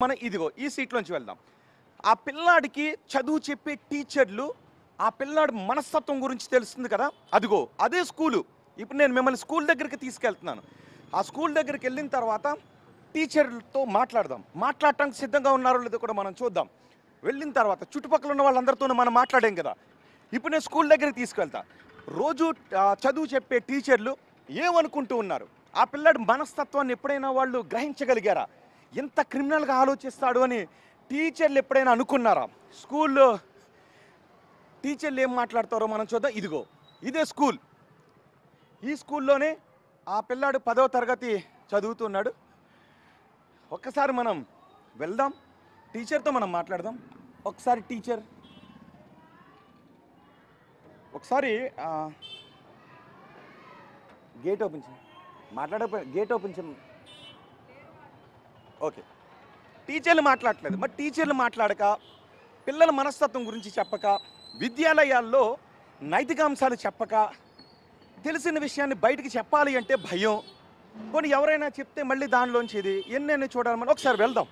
మనం ఇదిగో ఈ సీట్లోంచి వెళ్దాం. ఆ పిల్లాడికి చదువు చెప్పే టీచర్లు ఆ పిల్లాడి మనస్తత్వం గురించి తెలుస్తుంది కదా, అదిగో అదే స్కూలు. ఇప్పుడు నేను మిమ్మల్ని స్కూల్ దగ్గరికి తీసుకెళ్తున్నాను. ఆ స్కూల్ దగ్గరికి వెళ్ళిన తర్వాత టీచర్లతో మాట్లాడటానికి సిద్ధంగా ఉన్నారో లేదో కూడా మనం చూద్దాం. వెళ్ళిన తర్వాత చుట్టుపక్కల ఉన్న వాళ్ళందరితో మనం మాట్లాడాం కదా, ఇప్పుడు నేను స్కూల్ దగ్గరికి తీసుకెళ్తా. రోజు చదువు చెప్పే టీచర్లు ఏమనుకుంటూ ఉన్నారు, ఆ పిల్లాడి మనస్తత్వాన్ని ఎప్పుడైనా వాళ్ళు గ్రహించగలిగారా, ఎంత క్రిమినల్గా ఆలోచిస్తాడు అని టీచర్లు ఎప్పుడైనా అనుకున్నారా? స్కూల్లో టీచర్లు ఏం మాట్లాడతారో మనం చూద్దాం. ఇదిగో ఇదే స్కూల్. ఈ స్కూల్లోనే ఆ పిల్లాడు 10వ తరగతి చదువుతున్నాడు. ఒక్కసారి మనం వెళ్దాం, టీచర్తో మనం మాట్లాడదాం. ఒకసారి టీచర్ ఒకసారి గేట్ ఓపెన్ చేయి. గేట్ ఓపెన్ చేయి. ఓకే, టీచర్లు మాట్లాడట్లేదు. మరి టీచర్లు మాట్లాడక, పిల్లల మనస్తత్వం గురించి చెప్పక, విద్యాలయాల్లో నైతికాంశాలు చెప్పక, తెలిసిన విషయాన్ని బయటికి చెప్పాలి అంటే భయం. పోనీ ఎవరైనా చెప్తే మళ్ళీ దానిలోంచి ఇది ఎన్నెన్ని చూడాలి. మనం ఒకసారి వెళ్దాం.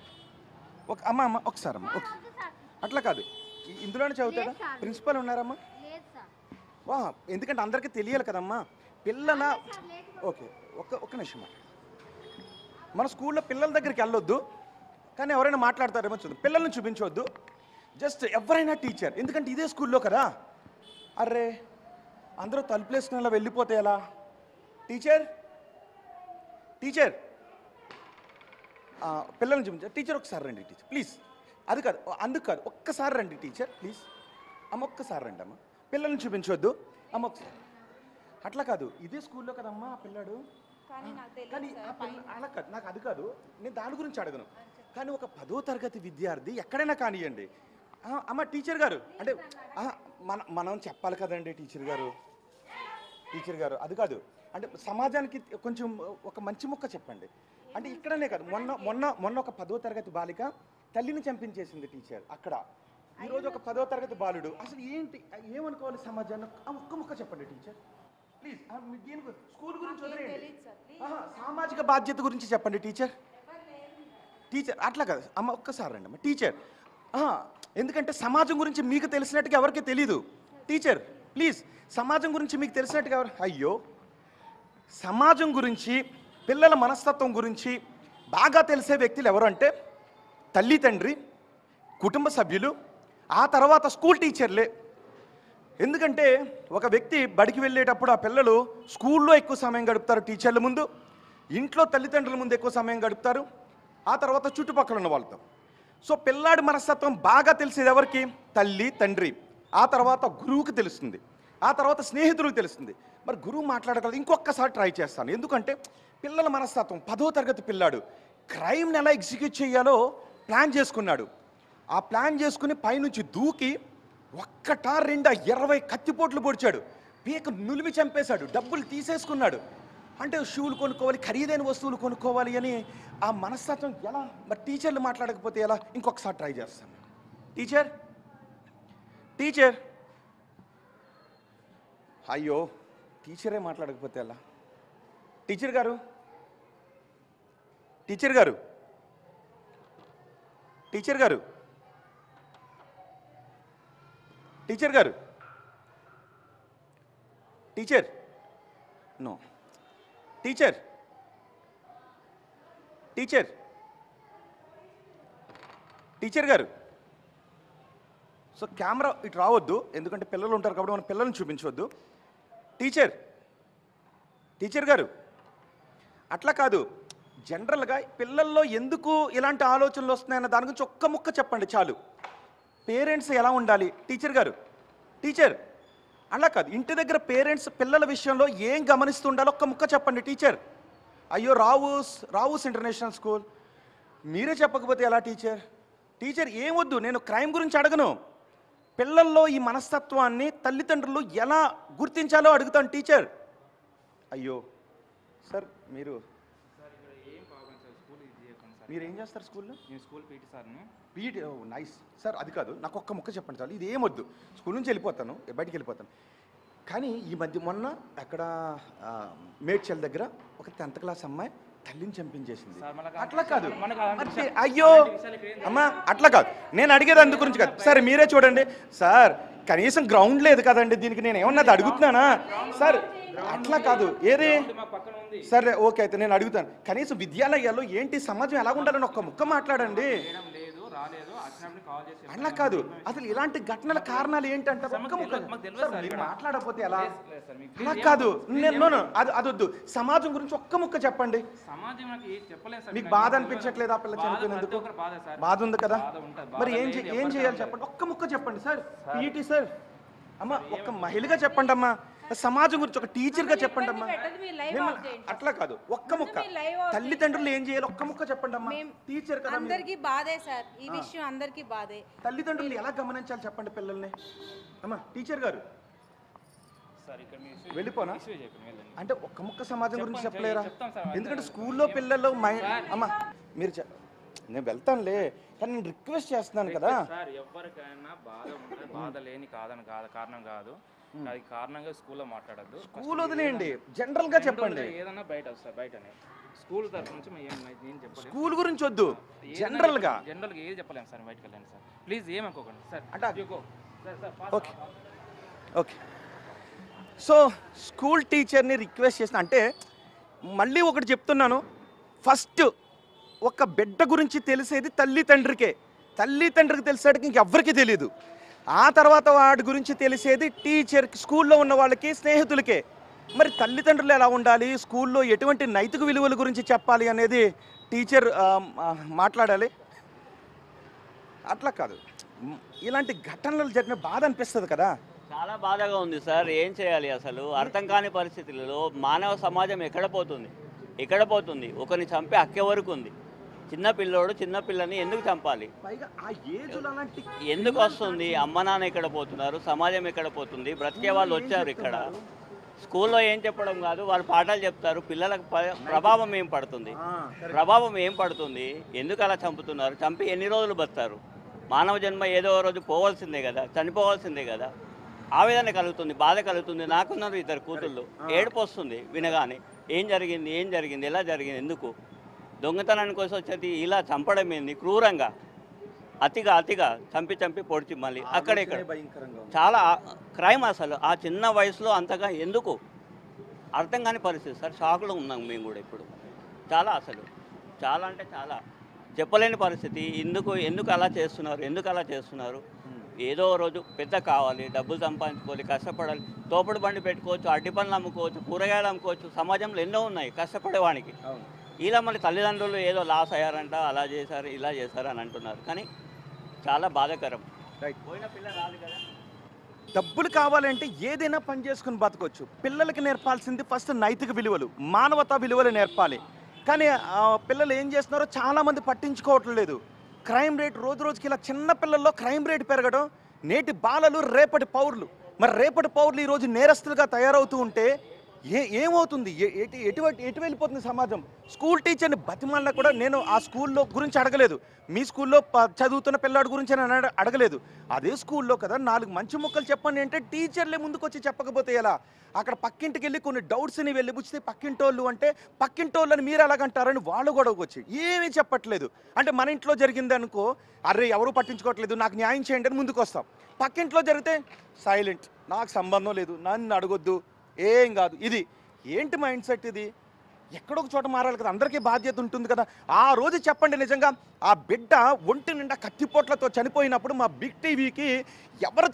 అమ్మ ఒకసారి అమ్మ అట్లా కాదు, ఇందులోనే చదువుతాడా? ప్రిన్సిపల్ ఉన్నారమ్మా? వా, ఎందుకంటే అందరికీ తెలియాలి కదమ్మా పిల్లల. ఓకే, ఒక్క నిమిషం. మన స్కూల్లో పిల్లల దగ్గరికి వెళ్ళొద్దు, కానీ ఎవరైనా మాట్లాడతారేమో చూద్దాం. పిల్లల్ని చూపించవద్దు, జస్ట్ ఎవరైనా టీచర్, ఎందుకంటే ఇదే స్కూల్లో కదా. అర్రే అందరూ తలుపులేసుకునేలా వెళ్ళిపోతే ఎలా? టీచర్ టీచర్ పిల్లల్ని చూపించారు. టీచర్ ఒకసారి రండి టీచర్ ప్లీజ్. అది కాదు, అందుకు కాదు, ఒక్కసారి రండి టీచర్ ప్లీజ్. అమ్మ ఒక్కసారి రండి అమ్మ, పిల్లల్ని చూపించవద్దు అమ్మ ఒకసారి. అట్లా కాదు, ఇదే స్కూల్లో కదమ్మా ఆ పిల్లాడు. కానీ అలా కాదు, నాకు అది కాదు, నేను దాని గురించి అడగను. కానీ ఒక 10వ తరగతి విద్యార్థి ఎక్కడైనా కానివ్వండి. అమ్మ టీచర్ గారు అంటే మనం చెప్పాలి కదండి టీచర్ గారు అది కాదు. అంటే సమాజానికి కొంచెం ఒక మంచి ముక్క చెప్పండి. అంటే ఇక్కడనే కాదు, మొన్న ఒక 10వ తరగతి బాలిక తల్లిని చంపించేసింది టీచర్ అక్కడ. ఈరోజు ఒక 10వ తరగతి బాలుడు. అసలు ఏంటి, ఏమనుకోవాలి సమాజాన్ని? ఒక్క ముక్క చెప్పండి టీచర్ ప్లీజ్. స్కూల్ గురించి వదిలేయండి, సామాజిక బాధ్యత గురించి చెప్పండి టీచర్. అట్లా కాదు అమ్మ, ఒక్కసారి రండి అమ్మ టీచర్. ఎందుకంటే సమాజం గురించి మీకు తెలిసినట్టుగా ఎవరికి తెలీదు. టీచర్ ప్లీజ్, సమాజం గురించి మీకు తెలిసినట్టుగా ఎవరు? అయ్యో, సమాజం గురించి, పిల్లల మనస్తత్వం గురించి బాగా తెలిసే వ్యక్తులు ఎవరు అంటే తల్లి, తండ్రి, కుటుంబ సభ్యులు, ఆ తర్వాత స్కూల్ టీచర్లే. ఎందుకంటే ఒక వ్యక్తి బడికి వెళ్ళేటప్పుడు ఆ పిల్లలు స్కూల్లో ఎక్కువ సమయం గడుపుతారు టీచర్ల ముందు, ఇంట్లో తల్లిదండ్రుల ముందు ఎక్కువ సమయం గడుపుతారు, ఆ తర్వాత చుట్టుపక్కల ఉన్న వాళ్ళతో. సో పిల్లాడి మనస్తత్వం బాగా తెలిసేది ఎవరికి? తల్లి, తండ్రి, ఆ తర్వాత గురువుకి తెలుస్తుంది, ఆ తర్వాత స్నేహితులకు తెలుస్తుంది. మరి గురువు మాట్లాడగలదు. ఇంకొకసారి ట్రై చేస్తాను, ఎందుకంటే పిల్లల మనస్తత్వం. 10వ తరగతి పిల్లాడు క్రైమ్ని ఎలా ఎగ్జిక్యూట్ చేయాలో ప్లాన్ చేసుకున్నాడు. ఆ ప్లాన్ చేసుకుని పైనుంచి దూకి ఒక్కటా రెండా 20 కత్తిపోట్లు పొడిచాడు, పీక నులిమి చంపేశాడు, డబ్బులు తీసేసుకున్నాడు. అంటే షూలు కొనుక్కోవాలి, ఖరీదైన వస్తువులు కొనుక్కోవాలి అని ఆ మనస్తత్వం ఎలా? మరి టీచర్లు మాట్లాడకపోతే ఎలా? ఇంకొకసారి ట్రై చేస్తాను. టీచర్ అయ్యో, టీచరే మాట్లాడకపోతే ఎలా? టీచర్ గారు నో టీచర్ గారు. సో కెమెరా ఇటు రావద్దు, ఎందుకంటే పిల్లలు ఉంటారు కాబట్టి మనం పిల్లల్ని చూపించవద్దు. టీచర్ గారు అట్లా కాదు, జనరల్గా పిల్లల్లో ఎందుకు ఇలాంటి ఆలోచనలు వస్తున్నాయన్న దాని గురించి ఒక్క ముక్క చెప్పండి చాలు. పేరెంట్స్ ఎలా ఉండాలి? టీచర్ అలా కాదు, ఇంటి దగ్గర పేరెంట్స్ పిల్లల విషయంలో ఏం గమనిస్తుండాలో ఒక్క ముక్క చెప్పండి టీచర్. అయ్యో, రావుస్ ఇంటర్నేషనల్ స్కూల్ మీరే చెప్పకపోతే ఎలా టీచర్ ఏం వద్దు, నేను క్రైమ్ గురించి అడగను, పిల్లల్లో ఈ మనస్తత్వాన్ని తల్లిదండ్రులు ఎలా గుర్తించాలో అడుగుతాను టీచర్. అయ్యో సార్, మీరు ఏం చేస్తారు స్కూల్లో? నేను స్కూల్ పీటీ సార్ను. పీటీ, ఓ నైస్ సార్. అది కాదు, నాకు ఒక్క ముక్క చెప్పండి చాలు, ఇది ఏమొద్దు, స్కూల్ నుంచి వెళ్ళిపోతాను, బయటికి వెళ్ళిపోతాను. కానీ ఈ మధ్య మొన్న అక్కడ మేడ్చల్ దగ్గర ఒక 10th క్లాస్ అమ్మాయి తల్లిని చంపించేసింది. సార్ మనకు అట్లా కాదు మనకు అంటే అయ్యో అమ్మా అట్లా కాదు. నేను అడిగేది అందు గురించి కాదు. సరే మీరే చూడండి సార్, కనీసం గ్రౌండ్ లేదు కదండి దీనికి. నేను ఏమన్నది అడుగుతున్నానా సార్? అట్లా కాదు. ఏది సరే ఓకే, అయితే నేను అడుగుతాను, కనీసం విద్యాలయాల్లో ఏంటి సమాజం ఎలా ఉండాలని ఒక్క ముక్క మాట్లాడండి. అట్లా కాదు, అసలు ఇలాంటి ఘటనల కారణాలు ఏంటంటే ఒక్క ముక్క మీరు మాట్లాడకపోతే ఎలా? అలా కాదు, నేను అది వద్దు. సమాజం గురించి ఒక్క ముక్క చెప్పండి. మీకు బాధ అనిపించట్లేదు ఆ పిల్ల చనిపోయినందుకు? బాధ ఉంది కదా, మరి ఏం చేయాలి చెప్పండి. ఒక్క ముక్క చెప్పండి సార్. పీఈటీ సార్ అమ్మ, ఒక్క మహిళగా చెప్పండి అమ్మా. సమాజం గురించి ఒక టీచర్గా చెప్పండి అమ్మా. అట్లా కాదు, ఒక్క ముక్క. తల్లిదండ్రులు ఏం చేయాలి ఒక్క ముక్క చెప్పండి అమ్మా. టీచర్ కదా, అందరికీ బాధే సార్ ఈ విషయం, అందరికీ బాధే. తల్లిదండ్రులు ఎలా గమనించాలి చెప్పండి పిల్లల్ని. అమ్మా టీచర్ గారు వెళ్ళిపోనా అంటే ఒక్క ముక్క సమాజం గురించి చెప్పలేరా? ఎందుకంటే స్కూల్లో పిల్లలు అమ్మా మీరు నేను వెళ్తానులే, కానీ నేను రిక్వెస్ట్ చేస్తున్నాను కదా. ఎవరికైనా బాధ లేని కారణం కాదు, అది కారణంగా స్కూల్లో మాట్లాడద్దు. స్కూల్ వదిలేయండి, జనరల్ గా చెప్పండి. ఏదన్నా బయట వస్తారు, బయటనే స్కూల్ తరఫు నుంచి నేను చెప్పలేదు. స్కూల్ గురించి వద్దు, జనరల్ గా ఏది చెప్పలేము సార్. బయటకు వెళ్ళండి సార్ ప్లీజ్, ఏమనుకోకండి సార్. అంటే ఓకే ఓకే. సో స్కూల్ టీచర్ని రిక్వెస్ట్ చేసిన అంటే మళ్ళీ ఒకటి చెప్తున్నాను, ఫస్ట్ ఒక బిడ్డ గురించి తెలిసేది తల్లిదండ్రికి తెలిసేటికి ఇంకెవ్వరికి తెలియదు. ఆ తర్వాత వాడి గురించి తెలిసేది టీచర్కి, స్కూల్లో ఉన్న వాళ్ళకి, స్నేహితులకే. మరి తల్లిదండ్రులు ఎలా ఉండాలి, స్కూల్లో ఎటువంటి నైతిక విలువల గురించి చెప్పాలి అనేది టీచర్ మాట్లాడాలి. అట్లా కాదు, ఇలాంటి ఘటనలు జరిగిన బాధ అనిపిస్తుంది కదా. చాలా బాధగా ఉంది సార్. ఏం చేయాలి అసలు అర్థం కాని పరిస్థితులలో మానవ సమాజం ఎక్కడ పోతుంది? ఒకరిని చంపే హక్కు ఎవరికి ఉంది? చిన్నపిల్లని ఎందుకు చంపాలి? ఎందుకు వస్తుంది? అమ్మ నాన్న ఎక్కడ పోతున్నారు, సమాజం ఎక్కడ పోతుంది? బ్రతికే వాళ్ళు వచ్చారు ఇక్కడ. స్కూల్లో ఏం చెప్పడం కాదు, వాళ్ళు పాఠాలు చెప్తారు. పిల్లలకు ప్రభావం ఏం పడుతుంది? ఎందుకు అలా చంపుతున్నారు? చంపి ఎన్ని రోజులు బతారు? మానవ జన్మ ఏదో రోజు పోవాల్సిందే కదా, చనిపోవాల్సిందే కదా. ఆవేదన కలుగుతుంది, బాధ కలుగుతుంది. నాకున్నారు 2 కూతుళ్ళు. ఏడుపు వస్తుంది వినగానే. ఏం జరిగింది, ఎలా జరిగింది, ఎందుకు దొంగతనానికి కోసం వచ్చేది? ఇలా చంపడం ఏంది? క్రూరంగా అతిగా చంపి పొడిచి మళ్ళీ అక్కడెక్కడ చాలా క్రైమ్ అసలు. ఆ చిన్న వయసులో అంతగా ఎందుకు అర్థం కాని పరిస్థితి సార్. షాక్లో ఉన్నాం మేము కూడా ఇప్పుడు. చాలా అంటే చాలా చెప్పలేని పరిస్థితి. ఎందుకు అలా చేస్తున్నారు? ఏదో రోజు పెద్ద కావాలి, డబ్బులు సంపాదించుకోవాలి, కష్టపడాలి. తోపుడు బండి పెట్టుకోవచ్చు, అడ్డి పనులు అమ్ముకోవచ్చు, కూరగాయలు అమ్ముకోవచ్చు. సమాజంలో ఎన్నో ఉన్నాయి కష్టపడేవానికి. ఇలా మళ్ళీ తల్లిదండ్రులు ఏదో లాస్ అయ్యారంట, అలా చేశారు, ఇలా చేశారు అని అంటున్నారు. కానీ చాలా బాధాకరం. పోయిన పిల్ల రాదు కదా. డబ్బులు కావాలంటే ఏదైనా పని చేసుకుని బతకొచ్చు. పిల్లలకి నేర్పాల్సింది ఫస్ట్ నైతిక విలువలు, మానవతా విలువలు నేర్పాలి. కానీ పిల్లలు ఏం చేస్తున్నారో చాలామంది పట్టించుకోవట్లేదు. క్రైమ్ రేట్ రోజుకి ఇలా చిన్న పిల్లల్లో క్రైమ్ రేట్ పెరగడం. నేటి బాలలు రేపటి పౌరులు. మరి రేపటి పౌరులు ఈరోజు నేరస్తులుగా తయారవుతూ ఉంటే ఏమవుతుంది? ఎటు వెళ్ళిపోతుంది సమాజం? స్కూల్ టీచర్ని బతిమాలినా కూడా నేను ఆ స్కూల్లో గురించి అడగలేదు. మీ స్కూల్లో చదువుతున్న పిల్లాడి గురించి నేను అడగలేదు. అదే స్కూల్లో కదా 4 మంచి ముక్కలు చెప్పండి అంటే టీచర్లే ముందుకు వచ్చి చెప్పకపోతే ఎలా? అక్కడ పక్కింటికి వెళ్ళి కొన్ని డౌట్స్ని వెళ్ళిపుచ్చితే పక్కింటోళ్ళు అంటే పక్కింటోళ్ళని మీరు ఎలాగంటారని వాళ్ళు గొడవకు వచ్చి ఏమీ చెప్పట్లేదు. అంటే మన ఇంట్లో జరిగింది అనుకో, అరే ఎవరు పట్టించుకోవట్లేదు, నాకు న్యాయం చేయండి అని ముందుకు వస్తాం. పక్కింట్లో జరిగితే సైలెంట్, నాకు సంబంధం లేదు, నన్ను అడగొద్దు, ఏం కాదు. ఇది ఏంటి మైండ్ సెట్? ఇది ఎక్కడో ఒక చోట మారాలి కదా, అందరికీ బాధ్యత ఉంటుంది కదా. ఆ రోజు చెప్పండి, నిజంగా ఆ బిడ్డ ఒంటి నిండా కత్తిపోట్లతో చనిపోయినప్పుడు మా బిగ్ టీవీకి ఎవరు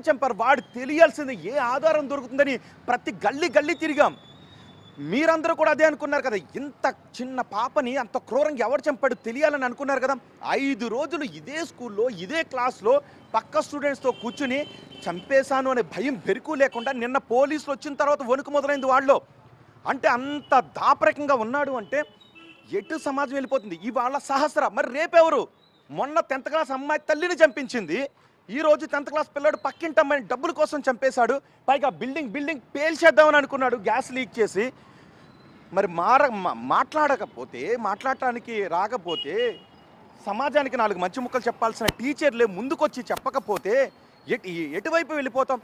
చంపారు వాడు తెలియాల్సింది, ఏ ఆధారం దొరుకుతుందని ప్రతి గల్లీ తిరిగాం. మీరందరూ కూడా అదే అనుకున్నారు కదా, ఇంత చిన్న పాపని అంత క్రూరంగా ఎవరు చంపాడు తెలియాలని అనుకున్నారు కదా. 5 రోజులు ఇదే స్కూల్లో ఇదే క్లాస్లో పక్క స్టూడెంట్స్తో కూర్చుని చంపేశాను అనే భయం బెరుకు లేకుండా నిన్న పోలీసులు వచ్చిన తర్వాత వణుకు మొదలైంది వాళ్ళు. అంటే అంత దాపరికంగా ఉన్నాడు అంటే ఎటు సమాజం వెళ్ళిపోతుంది. ఇవాళ సహస్ర, మరి రేపెవరు? మొన్న 10th క్లాస్ అమ్మాయి తల్లిని చంపించింది, ఈరోజు 10th క్లాస్ పిల్లాడు పక్కింటి అమ్మాయిని డబ్బుల కోసం చంపేశాడు. పైగా బిల్డింగ్ పేల్చేద్దామని అనుకున్నాడు గ్యాస్ లీక్ చేసి. మరి మాట్లాడటానికి రాకపోతే, సమాజానికి 4 మంచి ముక్కలు చెప్పాల్సిన టీచర్లే ముందుకొచ్చి చెప్పకపోతే ఎటువైపు వెళ్ళిపోతాం?